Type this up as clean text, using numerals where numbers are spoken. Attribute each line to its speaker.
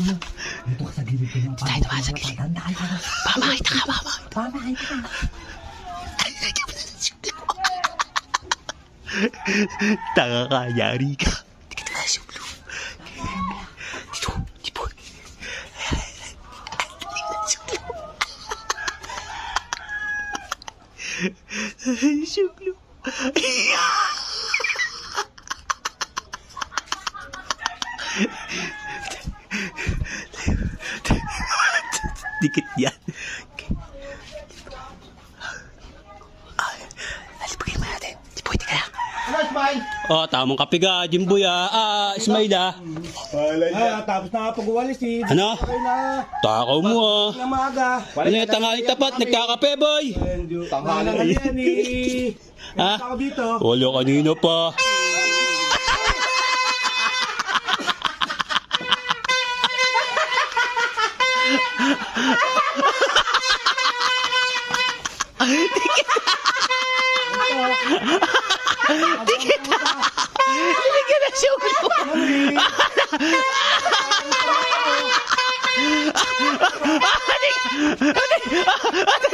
Speaker 1: Dito ka sa gilid ko.
Speaker 2: Tayo naman sa gilid. Pamakita ka,
Speaker 1: Pamakita ka.
Speaker 2: Tanga ka, yari ka. Dito na siya, Blue. Dito, tipo. Siya, Blue. Dikit yan. Alipagin mo natin. Di pwede ka lang.
Speaker 1: Ano, Smile?
Speaker 2: Oh, tamang kape ka, Jimboy Ismail
Speaker 1: Tapos na pag-uwalis eh.
Speaker 2: Ano?
Speaker 1: Okay na.
Speaker 2: Takaw mo
Speaker 1: Na maaga.
Speaker 2: Ano yung tanghali tapat? Nagkakape, boy!
Speaker 1: Tanghali na yan eh.
Speaker 2: Ha?
Speaker 1: Ako dito.
Speaker 2: Wala kanina pa. Tigil na siya ulo. Ate!